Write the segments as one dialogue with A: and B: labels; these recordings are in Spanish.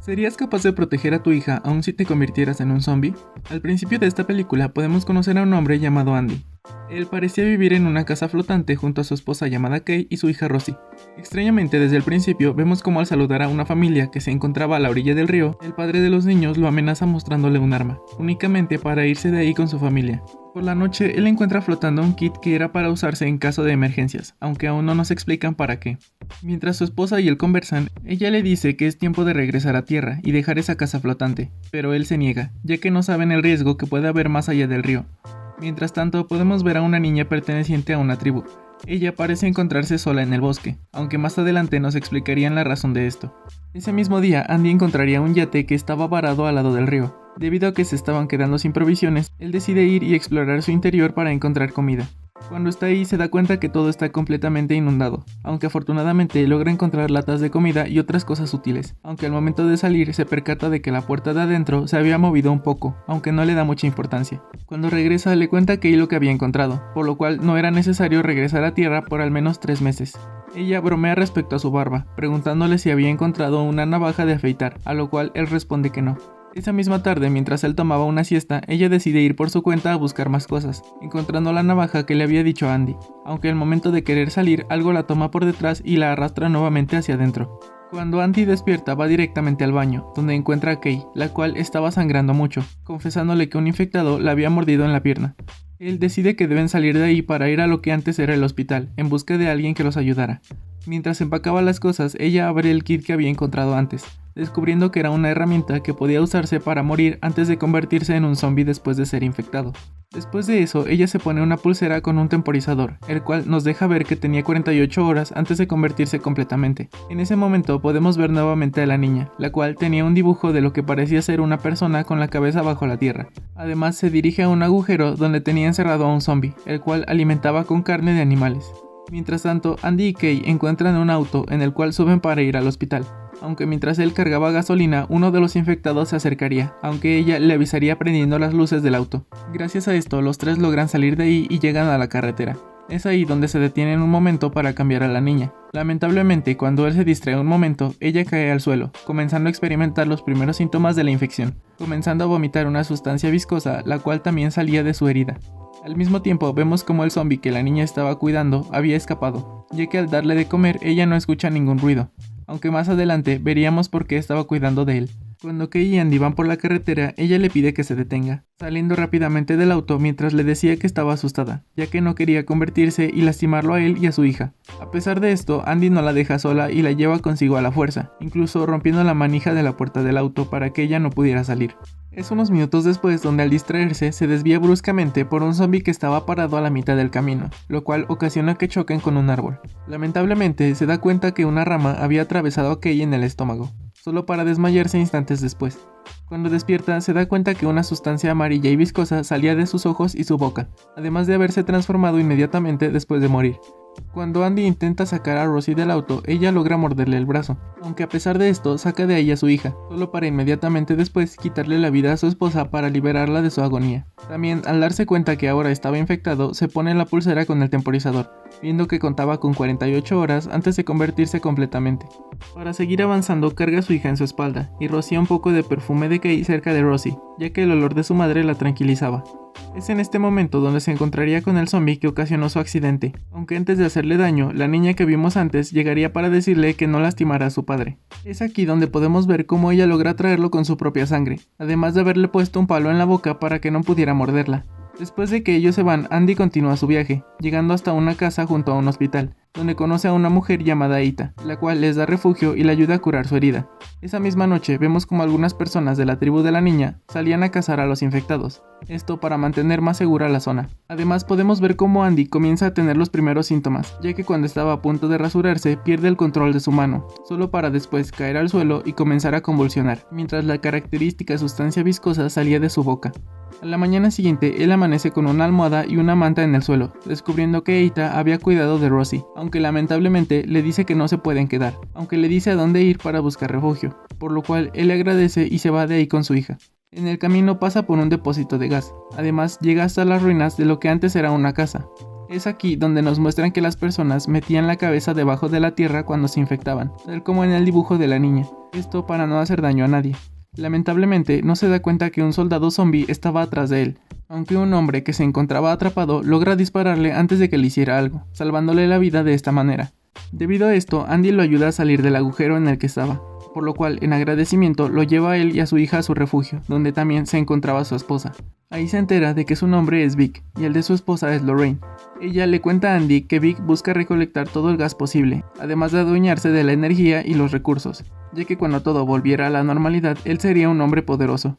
A: ¿Serías capaz de proteger a tu hija aun si te convirtieras en un zombie? Al principio de esta película podemos conocer a un hombre llamado Andy. Él parecía vivir en una casa flotante junto a su esposa llamada Kay y su hija Rosie. Extrañamente, desde el principio vemos cómo al saludar a una familia que se encontraba a la orilla del río, el padre de los niños lo amenaza mostrándole un arma, únicamente para irse de ahí con su familia. Por la noche, él encuentra flotando un kit que era para usarse en caso de emergencias, aunque aún no nos explican para qué. Mientras su esposa y él conversan, ella le dice que es tiempo de regresar a tierra y dejar esa casa flotante, pero él se niega, ya que no saben el riesgo que puede haber más allá del río. Mientras tanto, podemos ver a una niña perteneciente a una tribu. Ella parece encontrarse sola en el bosque, aunque más adelante nos explicarían la razón de esto. Ese mismo día, Andy encontraría un yate que estaba varado al lado del río. Debido a que se estaban quedando sin provisiones, él decide ir y explorar su interior para encontrar comida. Cuando está ahí se da cuenta que todo está completamente inundado, aunque afortunadamente logra encontrar latas de comida y otras cosas útiles, aunque al momento de salir se percata de que la puerta de adentro se había movido un poco, aunque no le da mucha importancia. Cuando regresa le cuenta a Kay lo que había encontrado, por lo cual no era necesario regresar a tierra por al menos 3 meses. Ella bromea respecto a su barba, preguntándole si había encontrado una navaja de afeitar, a lo cual él responde que no. Esa misma tarde, mientras él tomaba una siesta, ella decide ir por su cuenta a buscar más cosas, encontrando la navaja que le había dicho a Andy, aunque al momento de querer salir, algo la toma por detrás y la arrastra nuevamente hacia adentro. Cuando Andy despierta, va directamente al baño, donde encuentra a Kay, la cual estaba sangrando mucho, confesándole que un infectado la había mordido en la pierna. Él decide que deben salir de ahí para ir a lo que antes era el hospital, en busca de alguien que los ayudara. Mientras empacaba las cosas, ella abre el kit que había encontrado antes, descubriendo que era una herramienta que podía usarse para morir antes de convertirse en un zombie después de ser infectado. Después de eso, ella se pone una pulsera con un temporizador, el cual nos deja ver que tenía 48 horas antes de convertirse completamente. En ese momento podemos ver nuevamente a la niña, la cual tenía un dibujo de lo que parecía ser una persona con la cabeza bajo la tierra. Además se dirige a un agujero donde tenía encerrado a un zombie, el cual alimentaba con carne de animales. Mientras tanto, Andy y Kay encuentran un auto en el cual suben para ir al hospital. Aunque mientras él cargaba gasolina, uno de los infectados se acercaría, aunque ella le avisaría prendiendo las luces del auto. Gracias a esto, los tres logran salir de ahí y llegan a la carretera. Es ahí donde se detienen un momento para cambiar a la niña. Lamentablemente, cuando él se distrae un momento, ella cae al suelo, comenzando a experimentar los primeros síntomas de la infección, comenzando a vomitar una sustancia viscosa, la cual también salía de su herida. Al mismo tiempo, vemos como el zombie que la niña estaba cuidando había escapado, ya que al darle de comer ella no escucha ningún ruido, aunque más adelante veríamos por qué estaba cuidando de él. Cuando Kay y Andy van por la carretera, ella le pide que se detenga, saliendo rápidamente del auto mientras le decía que estaba asustada, ya que no quería convertirse y lastimarlo a él y a su hija. A pesar de esto, Andy no la deja sola y la lleva consigo a la fuerza, incluso rompiendo la manija de la puerta del auto para que ella no pudiera salir. Es unos minutos después donde al distraerse se desvía bruscamente por un zombie que estaba parado a la mitad del camino, lo cual ocasiona que choquen con un árbol. Lamentablemente se da cuenta que una rama había atravesado a Kay en el estómago, solo para desmayarse instantes después. Cuando despierta se da cuenta que una sustancia amarilla y viscosa salía de sus ojos y su boca, además de haberse transformado inmediatamente después de morir. Cuando Andy intenta sacar a Rosie del auto, ella logra morderle el brazo, aunque a pesar de esto saca de ahí a su hija, solo para inmediatamente después quitarle la vida a su esposa para liberarla de su agonía. También, al darse cuenta que ahora estaba infectado, se pone la pulsera con el temporizador, viendo que contaba con 48 horas antes de convertirse completamente. Para seguir avanzando, carga a su hija en su espalda y rocía un poco de perfume de Kay cerca de Rosie, ya que el olor de su madre la tranquilizaba. Es en este momento donde se encontraría con el zombie que ocasionó su accidente, aunque antes de hacerle daño, la niña que vimos antes llegaría para decirle que no lastimara a su padre. Es aquí donde podemos ver cómo ella logra traerlo con su propia sangre, además de haberle puesto un palo en la boca para que no pudiera morderla. Después de que ellos se van, Andy continúa su viaje, llegando hasta una casa junto a un hospital, donde conoce a una mujer llamada Ita, la cual les da refugio y le ayuda a curar su herida. Esa misma noche vemos como algunas personas de la tribu de la niña salían a cazar a los infectados, esto para mantener más segura la zona. Además podemos ver cómo Andy comienza a tener los primeros síntomas, ya que cuando estaba a punto de rasurarse pierde el control de su mano, solo para después caer al suelo y comenzar a convulsionar, mientras la característica sustancia viscosa salía de su boca. A la mañana siguiente, él amanece con una almohada y una manta en el suelo, descubriendo que Ita había cuidado de Rosie, aunque lamentablemente le dice que no se pueden quedar, aunque le dice a dónde ir para buscar refugio, por lo cual él le agradece y se va de ahí con su hija. En el camino pasa por un depósito de gas, además llega hasta las ruinas de lo que antes era una casa. Es aquí donde nos muestran que las personas metían la cabeza debajo de la tierra cuando se infectaban, tal como en el dibujo de la niña, esto para no hacer daño a nadie. Lamentablemente no se da cuenta que un soldado zombie estaba atrás de él, aunque un hombre que se encontraba atrapado logra dispararle antes de que le hiciera algo, salvándole la vida de esta manera. Debido a esto, Andy lo ayuda a salir del agujero en el que estaba, por lo cual en agradecimiento lo lleva a él y a su hija a su refugio, donde también se encontraba su esposa. Ahí se entera de que su nombre es Vic y el de su esposa es Lorraine. Ella le cuenta a Andy que Vic busca recolectar todo el gas posible, además de adueñarse de la energía y los recursos, ya que cuando todo volviera a la normalidad él sería un hombre poderoso.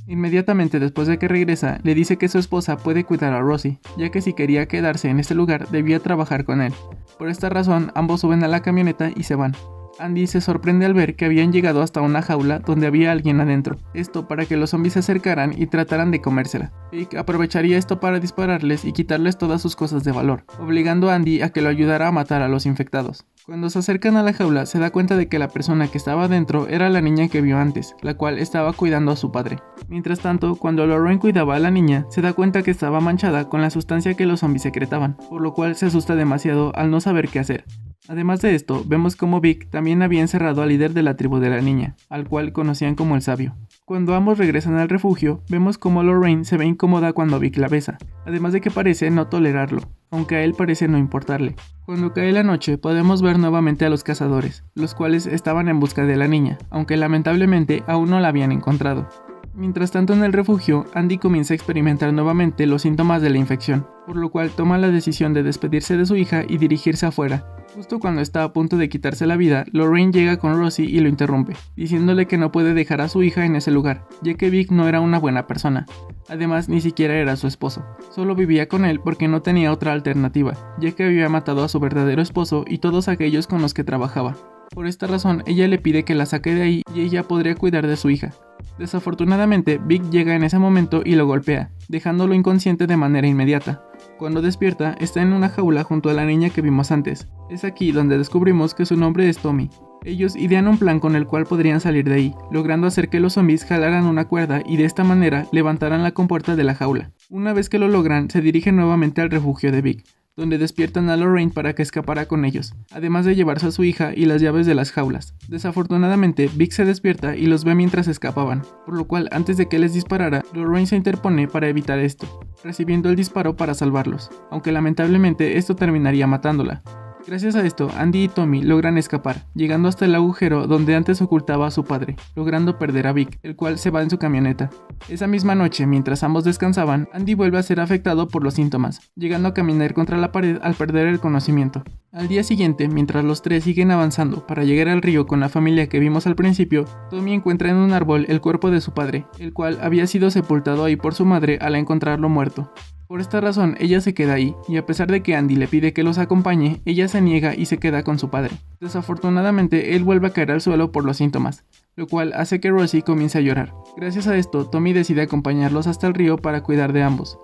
A: Inmediatamente después de que regresa, le dice que su esposa puede cuidar a Rosie, ya que si quería quedarse en este lugar debía trabajar con él. Por esta razón, ambos suben a la camioneta y se van. Andy se sorprende al ver que habían llegado hasta una jaula donde había alguien adentro, esto para que los zombies se acercaran y trataran de comérsela. Vic aprovecharía esto para dispararles y quitarles todas sus cosas de valor, obligando a Andy a que lo ayudara a matar a los infectados. Cuando se acercan a la jaula se da cuenta de que la persona que estaba adentro era la niña que vio antes, la cual estaba cuidando a su padre. Mientras tanto, cuando Lorraine cuidaba a la niña, se da cuenta que estaba manchada con la sustancia que los zombies secretaban, por lo cual se asusta demasiado al no saber qué hacer. Además de esto, vemos como Vic también había encerrado al líder de la tribu de la niña, al cual conocían como el Sabio. Cuando ambos regresan al refugio, vemos como Lorraine se ve incómoda cuando Vic la besa, además de que parece no tolerarlo, aunque a él parece no importarle. Cuando cae la noche, podemos ver nuevamente a los cazadores, los cuales estaban en busca de la niña, aunque lamentablemente aún no la habían encontrado. Mientras tanto en el refugio, Andy comienza a experimentar nuevamente los síntomas de la infección, por lo cual toma la decisión de despedirse de su hija y dirigirse afuera. Justo cuando está a punto de quitarse la vida, Lorraine llega con Rosie y lo interrumpe, diciéndole que no puede dejar a su hija en ese lugar, ya que Vic no era una buena persona. Además, ni siquiera era su esposo, solo vivía con él porque no tenía otra alternativa, ya que había matado a su verdadero esposo y todos aquellos con los que trabajaba. Por esta razón, ella le pide que la saque de ahí y ella podría cuidar de su hija. Desafortunadamente, Vic llega en ese momento y lo golpea, dejándolo inconsciente de manera inmediata. Cuando despierta, está en una jaula junto a la niña que vimos antes. Es aquí donde descubrimos que su nombre es Tommy. Ellos idean un plan con el cual podrían salir de ahí, logrando hacer que los zombies jalaran una cuerda y de esta manera levantaran la compuerta de la jaula. Una vez que lo logran, se dirigen nuevamente al refugio de Vic, donde despiertan a Lorraine para que escapara con ellos, además de llevarse a su hija y las llaves de las jaulas. Desafortunadamente, Vic se despierta y los ve mientras escapaban, por lo cual antes de que les disparara, Lorraine se interpone para evitar esto, recibiendo el disparo para salvarlos, aunque lamentablemente esto terminaría matándola. Gracias a esto, Andy y Tommy logran escapar, llegando hasta el agujero donde antes ocultaba a su padre, logrando perder a Vic, el cual se va en su camioneta. Esa misma noche, mientras ambos descansaban, Andy vuelve a ser afectado por los síntomas, llegando a caminar contra la pared al perder el conocimiento. Al día siguiente, mientras los tres siguen avanzando para llegar al río con la familia que vimos al principio, Tommy encuentra en un árbol el cuerpo de su padre, el cual había sido sepultado ahí por su madre al encontrarlo muerto. Por esta razón, ella se queda ahí, y a pesar de que Andy le pide que los acompañe, ella se niega y se queda con su padre. Desafortunadamente, él vuelve a caer al suelo por los síntomas, lo cual hace que Rosie comience a llorar. Gracias a esto, Tommy decide acompañarlos hasta el río para cuidar de ambos.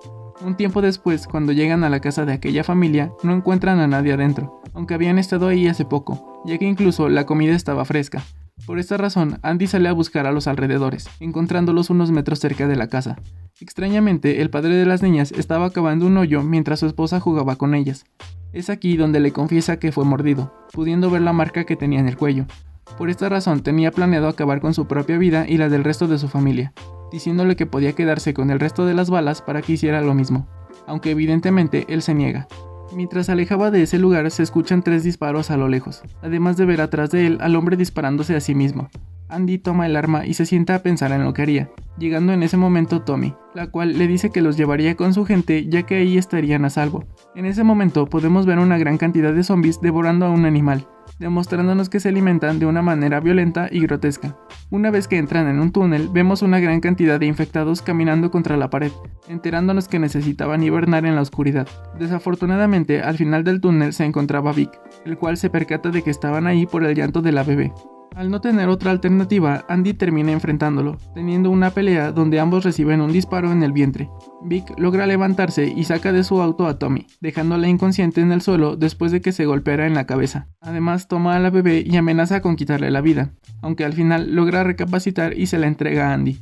A: Un tiempo después, cuando llegan a la casa de aquella familia, no encuentran a nadie adentro, aunque habían estado ahí hace poco, ya que incluso la comida estaba fresca. Por esta razón, Andy sale a buscar a los alrededores, encontrándolos unos metros cerca de la casa. Extrañamente, el padre de las niñas estaba cavando un hoyo mientras su esposa jugaba con ellas. Es aquí donde le confiesa que fue mordido, pudiendo ver la marca que tenía en el cuello. Por esta razón, tenía planeado acabar con su propia vida y la del resto de su familia, diciéndole que podía quedarse con el resto de las balas para que hiciera lo mismo, aunque evidentemente él se niega. Mientras se alejaba de ese lugar se escuchan 3 disparos a lo lejos, además de ver atrás de él al hombre disparándose a sí mismo. Andy toma el arma y se sienta a pensar en lo que haría, llegando en ese momento Tommy, la cual le dice que los llevaría con su gente ya que ahí estarían a salvo. En ese momento podemos ver una gran cantidad de zombies devorando a un animal, demostrándonos que se alimentan de una manera violenta y grotesca. Una vez que entran en un túnel, vemos una gran cantidad de infectados caminando contra la pared, enterándonos que necesitaban hibernar en la oscuridad. Desafortunadamente, al final del túnel se encontraba Vic, el cual se percata de que estaban ahí por el llanto de la bebé. Al no tener otra alternativa, Andy termina enfrentándolo, teniendo una pelea donde ambos reciben un disparo en el vientre. Vic logra levantarse y saca de su auto a Tommy, dejándola inconsciente en el suelo después de que se golpeara en la cabeza. Además, toma a la bebé y amenaza con quitarle la vida, aunque al final logra recapacitar y se la entrega a Andy.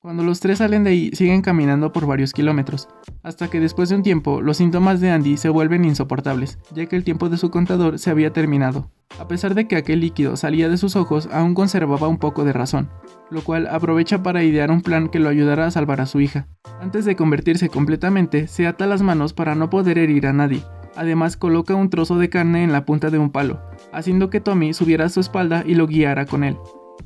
A: Cuando los tres salen de ahí, siguen caminando por varios kilómetros, hasta que después de un tiempo, los síntomas de Andy se vuelven insoportables, ya que el tiempo de su contador se había terminado. A pesar de que aquel líquido salía de sus ojos, aún conservaba un poco de razón, lo cual aprovecha para idear un plan que lo ayudará a salvar a su hija. Antes de convertirse completamente, se ata las manos para no poder herir a nadie. Además, coloca un trozo de carne en la punta de un palo, haciendo que Tommy subiera a su espalda y lo guiara con él.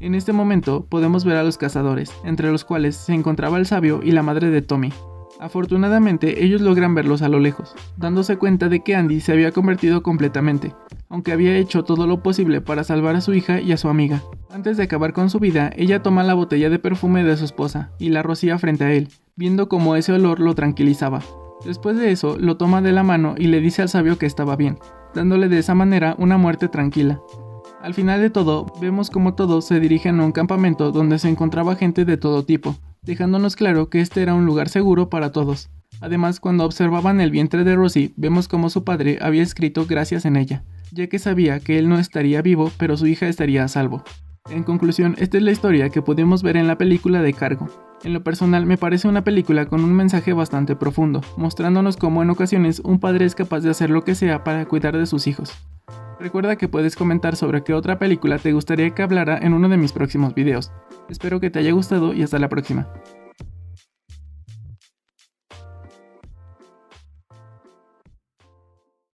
A: En este momento podemos ver a los cazadores, entre los cuales se encontraba el sabio y la madre de Tommy. Afortunadamente, ellos logran verlos a lo lejos, dándose cuenta de que Andy se había convertido completamente, aunque había hecho todo lo posible para salvar a su hija y a su amiga. Antes de acabar con su vida, ella toma la botella de perfume de su esposa y la rocía frente a él, viendo cómo ese olor lo tranquilizaba. Después de eso, lo toma de la mano y le dice al sabio que estaba bien, dándole de esa manera una muerte tranquila. Al final de todo, vemos como todos se dirigen a un campamento donde se encontraba gente de todo tipo, dejándonos claro que este era un lugar seguro para todos. Además, cuando observaban el vientre de Rosie, vemos como su padre había escrito gracias en ella, ya que sabía que él no estaría vivo, pero su hija estaría a salvo. En conclusión, esta es la historia que pudimos ver en la película de Cargo. En lo personal, me parece una película con un mensaje bastante profundo, mostrándonos cómo en ocasiones un padre es capaz de hacer lo que sea para cuidar de sus hijos. Recuerda que puedes comentar sobre qué otra película te gustaría que hablara en uno de mis próximos videos. Espero que te haya gustado y hasta la próxima.